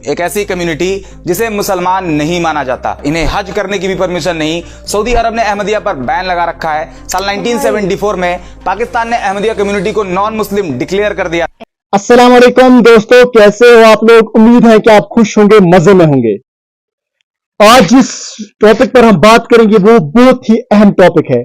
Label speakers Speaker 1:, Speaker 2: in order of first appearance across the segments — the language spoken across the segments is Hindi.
Speaker 1: एक ऐसी कम्युनिटी जिसे मुसलमान नहीं माना जाता, इन्हें हज करने की भी परमिशन नहीं। सऊदी अरब ने अहमदिया पर बैन लगा रखा है। साल 1974 में पाकिस्तान ने अहमदिया कम्युनिटी को नॉन मुस्लिम डिक्लेयर कर दिया।
Speaker 2: अस्सलाम वालेकुम दोस्तों, कैसे हो आप लोग। उम्मीद है कि आप खुश होंगे, मजे में होंगे। आज जिस टॉपिक पर हम बात करेंगे वो बहुत ही अहम टॉपिक है।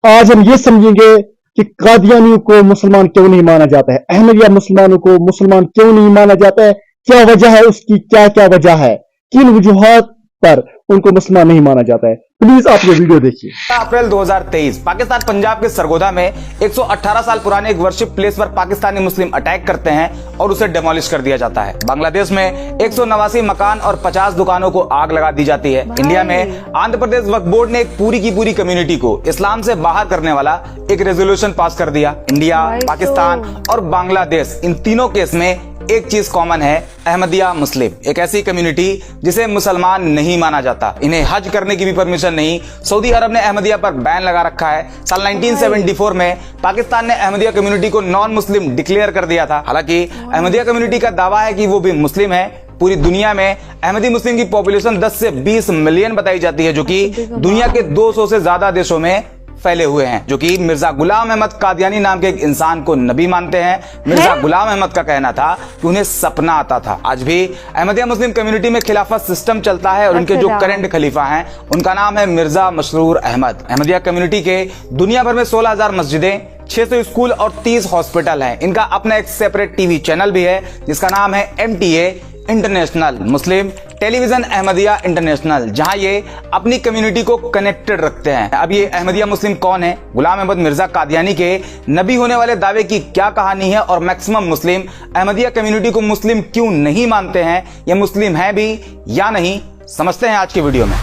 Speaker 2: आज हम ये समझेंगे कि कादियानियों को मुसलमान क्यों नहीं माना जाता है, अहमदिया मुसलमानों को मुसलमान क्यों नहीं माना जाता है, क्या वजह है उसकी, क्या क्या वजह है, किन वजूहात पर उनको मुसलमान नहीं माना जाता है। प्लीज आप ये वीडियो देखिए।
Speaker 1: अप्रैल 2023 पाकिस्तान पंजाब के सरगोधा में 118 साल पुराने एक वर्शिप प्लेस पर पाकिस्तानी मुस्लिम अटैक करते हैं और उसे डेमोलिश कर दिया जाता है। बांग्लादेश में 189 मकान और 50 दुकानों को आग लगा दी जाती है। इंडिया में आंध्र प्रदेश वक्फ बोर्ड ने एक पूरी की पूरी कम्युनिटी को इस्लाम से बाहर करने वाला एक रेजोल्यूशन पास कर दिया। इंडिया, पाकिस्तान और बांग्लादेश, इन तीनों केस में एक चीज कॉमन है, अहमदिया मुस्लिम, एक ऐसी कम्युनिटी जिसे मुसलमान नहीं माना जाता, इन्हें हज करने की भी परमिशन नहीं। सऊदी अरब ने अहमदिया पर बैन लगा रखा है। साल 1974 में पाकिस्तान ने अहमदिया कम्युनिटी को नॉन मुस्लिम डिक्लेयर कर दिया था। हालांकि अहमदिया कम्युनिटी का दावा है कि वो भी मुस्लिम है। पूरी दुनिया में अहमदी मुस्लिम की पॉपुलेशन 10 से 20 मिलियन बताई जाती है, जो कि दुनिया के 200 से ज्यादा देशों में फैले हुए हैं, जो कि मिर्जा गुलाम अहमद कादियानी नाम के एक इंसान को नबी मानते हैं। मिर्जा गुलाम अहमद का कहना था कि उन्हें सपना आता था। आज भी अहमदिया मुस्लिम कम्युनिटी में खिलाफत सिस्टम चलता है और उनके जो करंट खलीफा हैं उनका नाम है मिर्जा मसरूर अहमद। अहमदिया कम्युनिटी के दुनिया भर में 16,000 मस्जिदें, 600 स्कूल और 30 हॉस्पिटल हैं। इनका अपना एक सेपरेट टीवी चैनल भी है जिसका नाम है MTA इंटरनेशनल, मुस्लिम टेलीविजन अहमदिया इंटरनेशनल, जहां ये अपनी कम्युनिटी को कनेक्टेड रखते हैं। अब ये अहमदिया मुस्लिम कौन है, गुलाम अहमद मिर्जा कादियानी के नबी होने वाले दावे की क्या कहानी है और मैक्सिमम मुस्लिम अहमदिया कम्युनिटी को मुस्लिम क्यों नहीं मानते हैं, ये मुस्लिम है भी या नहीं, समझते हैं आज की वीडियो में।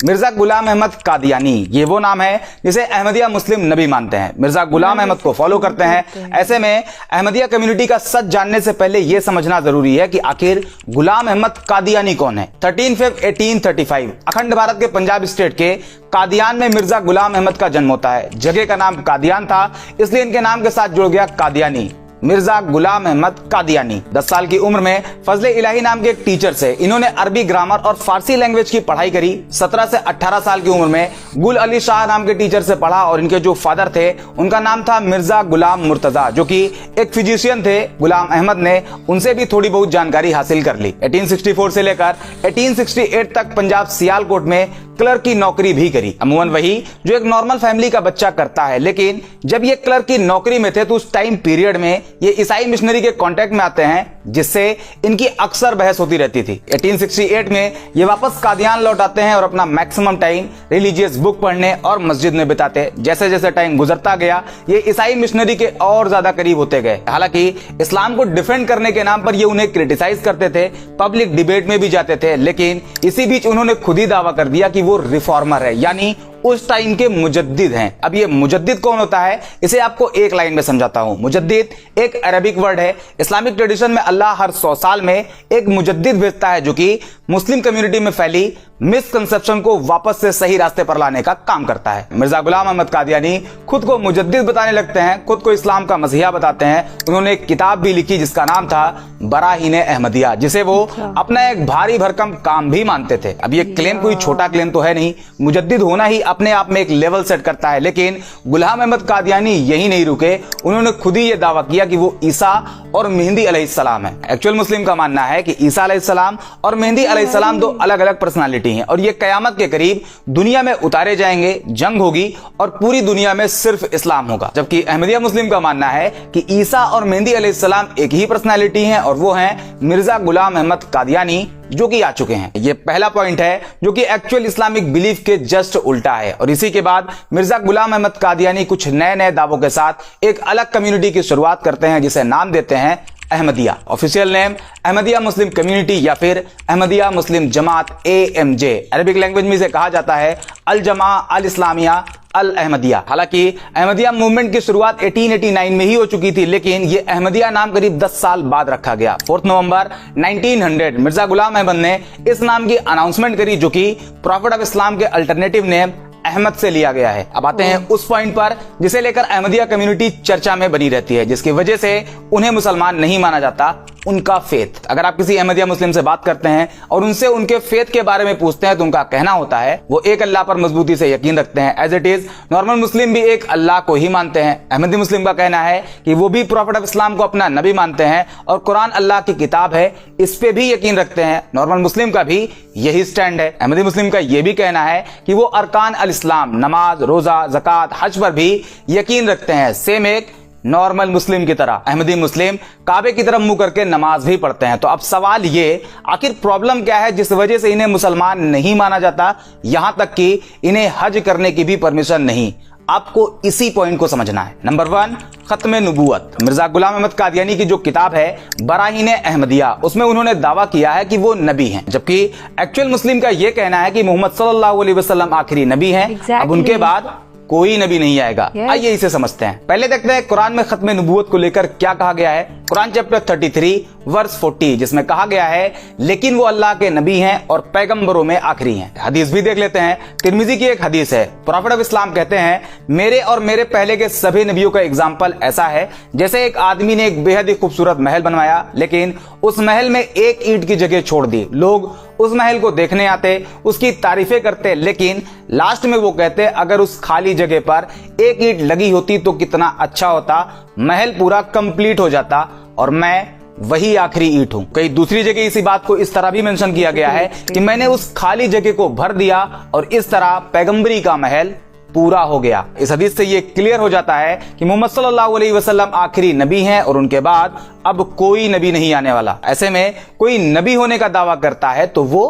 Speaker 1: मिर्जा गुलाम अहमद कादियानी, ये वो नाम है जिसे अहमदिया मुस्लिम नबी मानते हैं। मिर्जा गुलाम अहमद को फॉलो करते हैं। ऐसे में अहमदिया कम्युनिटी का सच जानने से पहले यह समझना जरूरी है कि आखिर गुलाम अहमद कादियानी कौन है। 13 फरवरी 1835 अखंड भारत के पंजाब स्टेट के कादियान में मिर्जा गुलाम अहमद का जन्म होता है। जगह का नाम कादियान था, इसलिए इनके नाम के साथ जुड़ गया कादियानी। मिर्जा गुलाम अहमद कादियानी 10 साल की उम्र में फजले इलाही नाम के एक टीचर से इन्होंने अरबी ग्रामर और फारसी लैंग्वेज की पढ़ाई करी। 17 से 18 साल की उम्र में गुल अली शाह नाम के टीचर से पढ़ा और इनके जो फादर थे उनका नाम था मिर्जा गुलाम मुर्तजा, जो कि एक फिजिशियन थे। गुलाम अहमद ने उनसे भी थोड़ी बहुत जानकारी हासिल कर ली। 1864 से लेकर 1868 तक पंजाब सियालकोट में क्लर्क की नौकरी भी करी। अमूमन वही जो एक नॉर्मल फैमिली का बच्चा करता है, लेकिन जब ये क्लर्क की नौकरी में थे तो उस टाइम पीरियड में ये ईसाई मिशनरी के कांटेक्ट में आते हैं, जिससे इनकी अक्सर बहस होती रहती थी। 1868 में ये वापस कादियान लौट आते हैं और अपना मैक्सिमम टाइम रिलीजियस बुक पढ़ने और मस्जिद में बिताते। जैसे जैसे टाइम गुजरता गया ये ईसाई मिशनरी के और ज्यादा करीब होते गए। हालांकि इस्लाम को डिफेंड करने के नाम पर ये उन्हें क्रिटिसाइज करते थे, पब्लिक डिबेट में भी जाते थे, लेकिन इसी बीच उन्होंने खुद ही दावा कर दिया कि वो रिफॉर्मर है, यानी उस टाइम के मुजद्दिद हैं। अब ये मुजद्दिद कौन होता है, इसे आपको एक लाइन में समझाता हूं। मुजद्दिद एक अरबिक वर्ड है। इस्लामिक ट्रेडिशन में अल्लाह हर 100 साल में एक मुजद्दिद भेजता है जो कि मुस्लिम कम्युनिटी में फैली मिसकंसेप्शन को वापस से सही रास्ते पर लाने का काम करता है। मिर्जा गुलाम अहमद कादियानी खुद को मुजद्दिद बताने लगते हैं, खुद को इस्लाम का मसीहा बताते हैं। उन्होंने एक किताब भी लिखी जिसका नाम था बराहीन अहमदिया, जिसे वो अपना एक भारी भरकम काम भी मानते थे। अब ये क्लेम कोई छोटा क्लेम तो है नहीं, मुजद्दिद होना ही अपने आप में एक लेवल सेट करता है। लेकिन गुलाम अहमद कादियानी यही नहीं रुके, उन्होंने खुद ही यह दावा किया कि वो ईसा और मेहंदी अलैहिस्सलाम है। एक्चुअल मुस्लिम का मानना है कि ईसा अलैहिस्सलाम और मेहंदी अलैहिस्सलाम दो अलग अलग पर्सनालिटी हैं और ये कयामत के करीब दुनिया में उतारे जाएंगे, जंग होगी और पूरी दुनिया में सिर्फ इस्लाम होगा। जबकि अहमदिया मुस्लिम का मानना है कि ईसा और मेहंदी अलैहिस्सलाम एक ही पर्सनालिटी हैं और वो हैं मिर्जा गुलाम अहमद कादियानी, जो कि आ चुके हैं। ये पहला पॉइंट है जो कि एक्चुअल इस्लामिक बिलीफ के जस्ट उल्टा है। और इसी के बाद मिर्जा गुलाम अहमद कादियानी कुछ नए नए दावों के साथ एक अलग कम्युनिटी की शुरुआत करते हैं जिसे नाम देते हैं Ahmadiyya. Official name Ahmadiyya Muslim community या फिर अहमदिया मुस्लिम जमात AMJ। अरबिक लैंग्वेज में इसे कहा जाता है अल जमा अल इस्लामिया अल अहमदिया। हालांकि अहमदिया मूवमेंट की शुरुआत 1889 में ही हो चुकी थी, लेकिन ये अहमदिया नाम करीब 10 साल बाद रखा गया। 4 नवंबर 1900 मिर्जा गुलाम अहमद ने इस नाम की अनाउंसमेंट करी, जो कि प्रॉफिट ऑफ इस्लाम के अल्टरनेटिव नेम अहमद से लिया गया है। अब आते हैं उस पॉइंट पर जिसे लेकर अहमदिया कम्युनिटी चर्चा में बनी रहती है, जिसकी वजह से उन्हें मुसलमान नहीं माना जाता, उनका फेथ। अगर आप किसी अहमदिया मुस्लिम से बात करते हैं और उनसे उनके फेथ के बारे में पूछते हैं तो उनका कहना होता है वो एक अल्लाह पर मजबूती से यकीन रखते हैं। एज इट इज नॉर्मल मुस्लिम भी एक अल्लाह को ही मानते हैं। अहमदी मुस्लिम का कहना है कि वो भी प्रॉफिट ऑफ इस्लाम को अपना नबी मानते हैं और कुरान अल्लाह की किताब है, इस पे भी यकीन रखते हैं। नॉर्मल मुस्लिम का भी यही स्टैंड है। अहमदी मुस्लिम का यह भी कहना है कि वो अरकान अल इस्लाम, नमाज, रोजा, ज़कात, हज पर भी यकीन रखते हैं, सेम एक नॉर्मल मुस्लिम की तरह। अहमदी मुस्लिम काबे की तरफ मुंह करके नमाज भी पढ़ते हैं। तो अब सवाल ये, आखिर प्रॉब्लम क्या है जिस वजह से इन्हें मुसलमान नहीं माना जाता, यहां तक कि इन्हें हज करने की भी परमिशन नहीं। आपको इसी पॉइंट को समझना है। नंबर 1, खत्म नबूवत। मिर्जा गुलाम अहमद कादियानी की जो किताब है बराहीन अहमदिया, उसमें उन्होंने दावा किया है कि वो नबी हैं, जबकि एक्चुअल मुस्लिम का यह कहना है कि मोहम्मद सल्लल्लाहु अलैहि वसल्लम आखिरी नबी हैं। अब उनके बाद कोई नबी नहीं आएगा। आइए इसे समझते हैं। पहले देखते हैं कुरान में खत्म नबूवत को लेकर क्या कहा गया है। कुरान चैप्टर 33 वर्स 40, जिसमें कहा गया है लेकिन वो अल्लाह के नबी हैं और पैगंबरों में आखिरी हैं। हदीस भी देख लेते हैं। तिरमिजी की एक हदीस है, प्रॉफिट ऑफ इस्लाम कहते हैं मेरे और मेरे पहले के सभी नबियों का एग्जाम्पल ऐसा है जैसे एक आदमी ने एक बेहद ही खूबसूरत महल बनवाया, लेकिन उस महल में एक ईंट की जगह छोड़ दी। लोग उस महल को देखने आते, उसकी तारीफें करते, लेकिन लास्ट में वो कहते अगर उस खाली जगह पर एक ईंट लगी होती तो कितना अच्छा होता, महल पूरा कंप्लीट हो जाता और मैं वही आखिरी ईंट हूं। कई दूसरी जगह इसी बात को इस तरह भी मेंशन किया गया है कि मैंने उस खाली जगह को भर दिया और इस तरह पैगंबरी का महल पूरा हो गया। इस हदीस से ये क्लियर हो जाता है कि मोहम्मद सल्लल्लाहु अलैहि वसल्लम आखिरी नबी हैं और उनके बाद अब कोई नबी नहीं आने वाला। ऐसे में कोई नबी होने का दावा करता है तो वो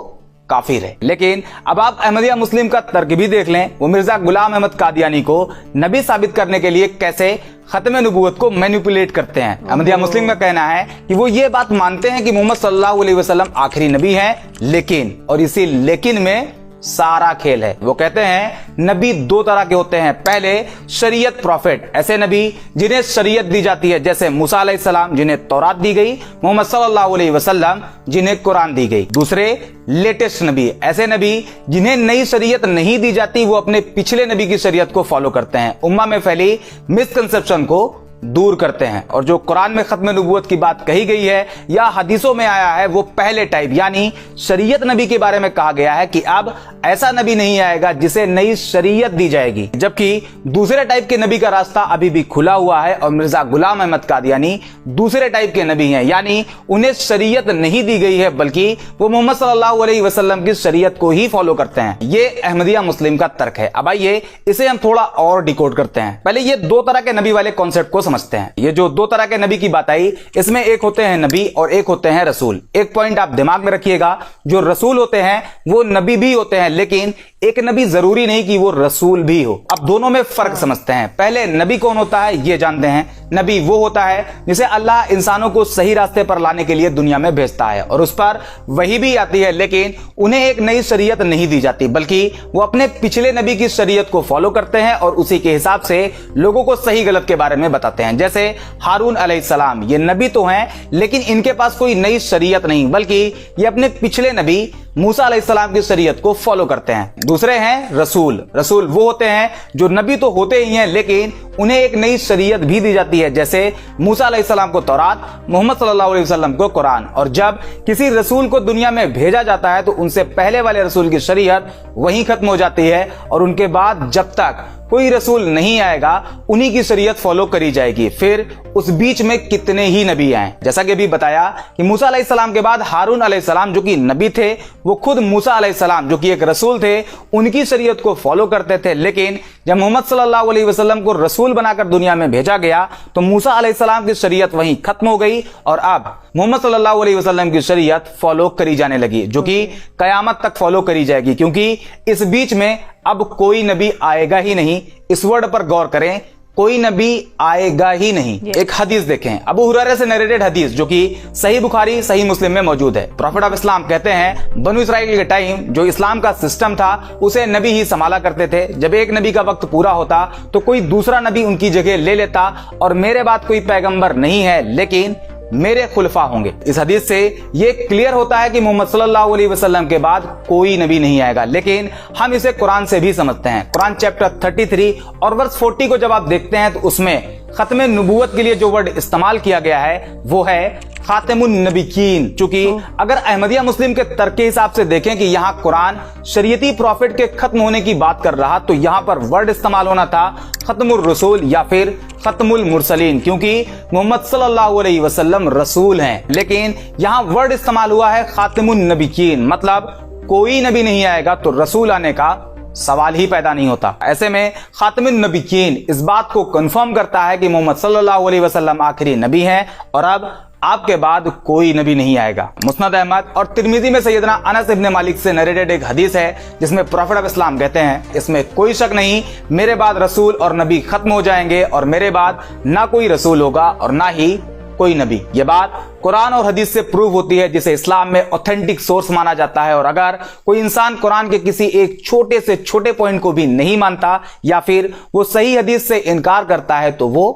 Speaker 1: काफिर है। लेकिन अब आप अहमदिया मुस्लिम का तर्क भी देख लें, वो मिर्जा गुलाम अहमद कादियानी को नबी साबित करने के लिए कैसे खत्म नबूवत को मैनिपुलेट करते हैं। अहमदिया मुस्लिम का कहना है कि वो ये बात मानते हैं कि मोहम्मद सल्लल्लाहु अलैहि वसल्लम आखिरी नबी हैं, लेकिन, और इसी लेकिन में सारा खेल है। वो कहते हैं नबी दो तरह के होते हैं। पहले शरीयत प्रॉफिट, ऐसे नबी जिन्हें शरीयत दी जाती है, जैसे मूसा अलैहिस्सलाम जिन्हें तौरात दी गई, मोहम्मद सल्लल्लाहु अलैहि वसल्लम जिन्हें कुरान दी गई। दूसरे लेटेस्ट नबी, ऐसे नबी जिन्हें नई शरीयत नहीं दी जाती, वो अपने पिछले नबी की शरीयत को फॉलो करते हैं, उम्मा में फैली मिसकंसेप्शन को दूर करते हैं। और जो कुरान में खत्म नबूवत की बात कही गई है या हदीसों में आया है, वो पहले टाइप यानी शरीयत नबी के बारे में कहा गया है कि अब ऐसा नबी नहीं आएगा जिसे नई शरीयत दी जाएगी, जबकि दूसरे टाइप के नबी का रास्ता अभी भी खुला हुआ है और मिर्जा गुलाम अहमद कादियानी दूसरे टाइप के नबी हैं, यानी उन्हें शरीयत नहीं दी गई है बल्कि वो मोहम्मद सल्लल्लाहु अलैहि वसल्लम की शरीयत को ही फॉलो करते हैं। ये अहमदिया मुस्लिम का तर्क है। अब आइए इसे हम थोड़ा और डिकोड करते हैं। पहले ये दो तरह के नबी वाले कॉन्सेप्ट को समझते हैं। ये जो दो तरह के नबी की बात आई, इसमें एक होते हैं नबी और एक होते हैं रसूल। एक पॉइंट आप दिमाग में रखिएगा, जो रसूल होते हैं वो नबी भी होते हैं, लेकिन एक नबी जरूरी नहीं कि वो रसूल भी हो। अब दोनों में फर्क समझते हैं। पहले नबी कौन होता है ये जानते हैं। नबी वो होता है जिसे अल्लाह इंसानों को सही रास्ते पर लाने के लिए दुनिया में भेजता है और उस पर वही भी आती है, लेकिन उन्हें एक नई शरीयत नहीं दी जाती, बल्कि वो अपने पिछले नबी की शरीयत को फॉलो करते हैं और उसी के हिसाब से लोगों को सही गलत के बारे में बताते हैं। जैसे हारून अलैहिस्सलाम, ये नबी तो हैं लेकिन इनके पास कोई नई शरीयत नहीं, बल्कि ये अपने पिछले नबी मूसा अलैहिस्सलाम की शरीयत को फॉलो करते हैं। दूसरे हैं रसूल। रसूल वो होते हैं जो नबी तो होते ही हैं, लेकिन उन्हें एक नई शरीयत भी दी जाती है, जैसे मूसा अलैहिस्सलाम को तौरात, मोहम्मद सल्लल्लाहु अलैहि वसल्लम को कुरान। और जब किसी रसूल को दुनिया में भेजा जाता है तो उनसे पहले वाले रसूल की शरीयत वहीं खत्म हो जाती है और उनके बाद जब तक कोई रसूल नहीं आएगा उन्हीं की शरीयत फॉलो करी जाएगी। फिर उस बीच में कितने ही नबी आए, जैसा कि अभी बताया कि मूसा अलैहिस्सलाम के बाद हारून अलैहिस्सलाम जो कि नबी थे, वो खुद मूसा अलैहिस्सलाम जो कि एक रसूल थे उनकी शरीयत को फॉलो करते थे। लेकिन जब मोहम्मद सल्लल्लाहु अलैहि वसल्लम को रसूल बनाकर दुनिया में भेजा गया तो मूसा अलैहिस्सलाम की शरीयत वहीं खत्म हो गई और अब मोहम्मद सल्लल्लाहु अलैहि वसल्लम की शरीयत फॉलो करी जाने लगी, जो कि कयामत तक फॉलो करी जाएगी, क्योंकि इस बीच में अब कोई नबी आएगा ही नहीं। इस वर्ड पर गौर करें, कोई नबी आएगा ही नहीं। एक हदीस देखें, अबू हुरैरा से नरेटेड हदीस जो कि सही बुखारी सही मुस्लिम में मौजूद है। प्रॉफिट ऑफ इस्लाम कहते हैं बनु इस्राइल के टाइम जो इस्लाम का सिस्टम था उसे नबी ही संभाला करते थे। जब एक नबी का वक्त पूरा होता तो कोई दूसरा नबी उनकी जगह ले लेता और मेरे बाद कोई पैगंबर नहीं है, लेकिन मेरे खुलफा होंगे। इस हदीस से ये क्लियर होता है कि मोहम्मद सल्लल्लाहु अलैहि वसल्लम के बाद कोई नबी नहीं आएगा, लेकिन हम इसे कुरान से भी समझते हैं। कुरान चैप्टर 33 और वर्स 40 को जब आप देखते हैं तो उसमें खत्म नबूवत के लिए जो वर्ड इस्तेमाल किया गया है वो है खातिमुन नबीकीन। चूंकि अगर अहमदिया मुस्लिम के तर्क के हिसाब से देखें कि यहाँ कुरान शरीयती प्रॉफिट के खत्म होने की बात कर रहा, तो यहाँ पर वर्ड इस्तेमाल होना था खत्मुर रसूल या फिर खत्मुल मुरसलीन, क्योंकि मोहम्मद सल्लल्लाहु अलैहि वसल्लम रसूल हैं। लेकिन यहाँ वर्ड इस्तेमाल हुआ है खातिमुन नबीकीन, मतलब कोई नबी नहीं आएगा तो रसूल आने का सवाल ही पैदा नहीं होता। ऐसे में खातिमुन नबीकीन इस बात को कंफर्म करता है कि मोहम्मद सल्लल्लाहु अलैहि वसल्लम आखिरी नबी हैं और अब आपके बाद कोई नबी नहीं आएगा। मुस्नद अहमद और तिरमिजी में सैयदना अनस इब्न मालिक से नरेटेड एक हदीस है जिसमें प्रॉफिट ऑफ इस्लाम कहते हैं, इसमें कोई शक नहीं मेरे बाद रसूल और नबी खत्म हो जाएंगे और मेरे बाद ना कोई रसूल होगा और ना ही कोई नबी। ये बात कुरान और हदीस से प्रूव होती है, जिसे इस्लाम में ऑथेंटिक सोर्स माना जाता है। और अगर कोई इंसान कुरान के किसी एक छोटे से छोटे पॉइंट को भी नहीं मानता या फिर वो सही हदीस से इनकार करता है तो वो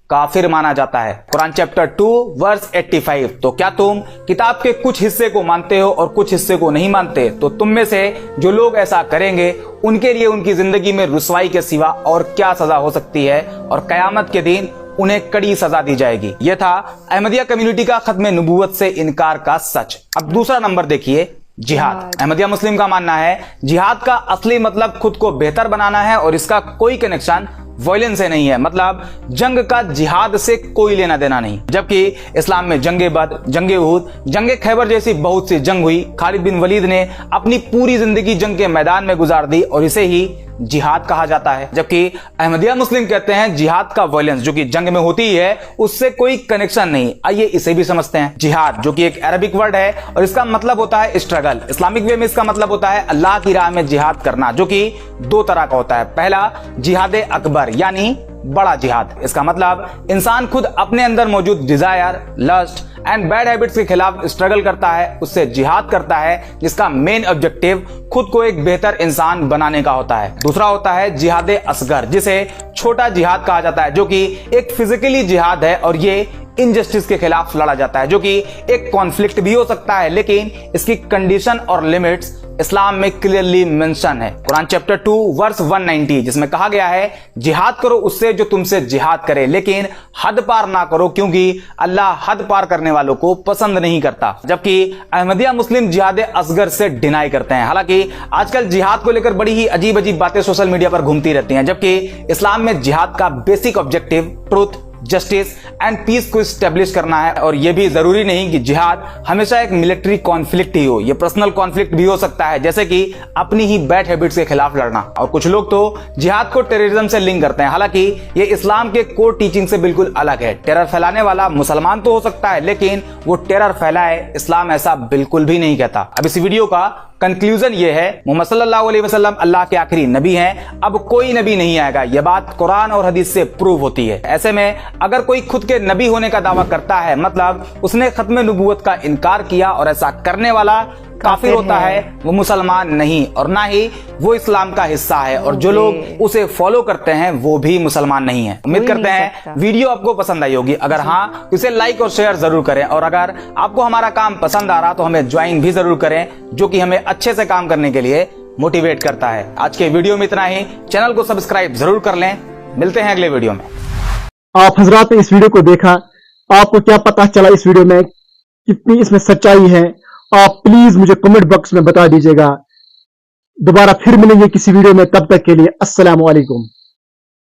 Speaker 1: काफिर माना जाता है। कुरान चैप्टर 2 वर्स 85, तो क्या तुम किताब के कुछ हिस्से को मानते हो और कुछ हिस्से को नहीं मानते? तो तुम में से जो लोग ऐसा करेंगे उनके लिए उनकी जिंदगी में रुसवाई के सिवा और क्या सजा हो सकती है और कयामत के दिन उन्हें कड़ी सजा दी जाएगी। यह था अहमदिया कम्युनिटी का खत्म नबूवत से इनकार का सच। अब दूसरा नंबर देखिए, जिहाद। अहमदिया मुस्लिम का मानना है जिहाद का असली मतलब खुद को बेहतर बनाना है और इसका कोई कनेक्शन वायलेंस से नहीं है, मतलब जंग का जिहाद से कोई लेना देना नहीं। जबकि इस्लाम में जंगे बद, जंगे उहुद, जंगे खैबर जैसी बहुत सी जंग हुई। खालिद बिन वलीद ने अपनी पूरी जिंदगी जंग के मैदान में गुजार दी और इसे ही जिहाद कहा जाता है। जबकि अहमदिया मुस्लिम कहते हैं जिहाद का वायलेंस जो कि जंग में होती है उससे कोई कनेक्शन नहीं। आइए इसे भी समझते हैं। जिहाद जो कि एक अरबिक वर्ड है और इसका मतलब होता है स्ट्रगल। इस्लामिक वे में इसका मतलब होता है अल्लाह की राह में जिहाद करना, जो कि दो तरह का होता है। पहला जिहाद अकबर यानी बड़ा जिहाद। इसका मतलब इंसान खुद अपने अंदर मौजूद desire, lust and bad habits के खिलाफ स्ट्रगल करता है, उससे जिहाद करता है, जिसका मेन ऑब्जेक्टिव खुद को एक बेहतर इंसान बनाने का होता है। दूसरा होता है जिहाद असगर, जिसे छोटा जिहाद कहा जाता है, जो कि एक फिजिकली जिहाद है और ये इनजस्टिस के खिलाफ लड़ा जाता है, जो कि एक कॉन्फ्लिक्ट भी हो सकता है, लेकिन इसकी कंडीशन और लिमिट्स इस्लाम में क्लियरली मेंशन है। कुरान चैप्टर 2 वर्स 190, जिसमें कहा गया है जिहाद करो उससे जो तुमसे जिहाद करे, लेकिन हद पार ना करो क्योंकि अल्लाह हद पार करने वालों को पसंद नहीं करता। जबकि अहमदिया मुस्लिम जिहाद असगर से डिनाई करते हैं। हालांकि आजकल जिहाद को लेकर बड़ी ही अजीब अजीब बातें सोशल मीडिया पर घूमती रहती हैं, जबकि इस्लाम में जिहाद का basic objective truth, justice and peace को स्टेब्लिश करना है। और यह भी जरूरी नहीं कि जिहाद हमेशा एक मिलिट्री कॉन्फ्लिक्ट ही हो, यह पर्सनल कॉन्फ्लिक्ट भी हो सकता है, जैसे कि अपनी ही बैड हैबिट्स के खिलाफ लड़ना। और कुछ लोग तो जिहाद को टेररिज्म से लिंक करते हैं, हालांकि ये इस्लाम के कोर टीचिंग से बिल्कुल अलग है। टेरर फैलाने वाला मुसलमान तो हो सकता है, लेकिन वो टेरर फैलाए इस्लाम ऐसा बिल्कुल भी नहीं कहता। अब इस वीडियो का कंक्लूजन ये है, मोहम्मद सल्लल्लाहु अलैहि वसल्लम अल्लाह के आखिरी नबी हैं, अब कोई नबी नहीं आएगा। यह बात कुरान और हदीस से प्रूव होती है। ऐसे में अगर कोई खुद के नबी होने का दावा करता है, मतलब उसने खत्म नबूवत का इनकार किया और ऐसा करने वाला काफिर होता है, वो मुसलमान नहीं और ना ही वो इस्लाम का हिस्सा है, और जो लोग उसे फॉलो करते हैं वो भी मुसलमान नहीं है। उम्मीद करते हैं वीडियो आपको पसंद आई होगी। अगर हाँ तो इसे लाइक और शेयर जरूर करें, और अगर आपको हमारा काम पसंद आ रहा तो हमें ज्वाइन भी जरूर करें, जो कि हमें अच्छे से काम करने के लिए मोटिवेट करता है। आज के वीडियो में इतना ही। चैनल को सब्सक्राइब जरूर कर लें। मिलते हैं अगले वीडियो में।
Speaker 2: आप हजरात ने इस वीडियो को देखा, आपको क्या पता चला इस वीडियो में, कितनी इसमें सच्चाई है, आप प्लीज मुझे कमेंट बॉक्स में बता दीजिएगा। दोबारा फिर मिलेंगे किसी वीडियो में, तब तक के लिए अस्सलाम वालेकुम।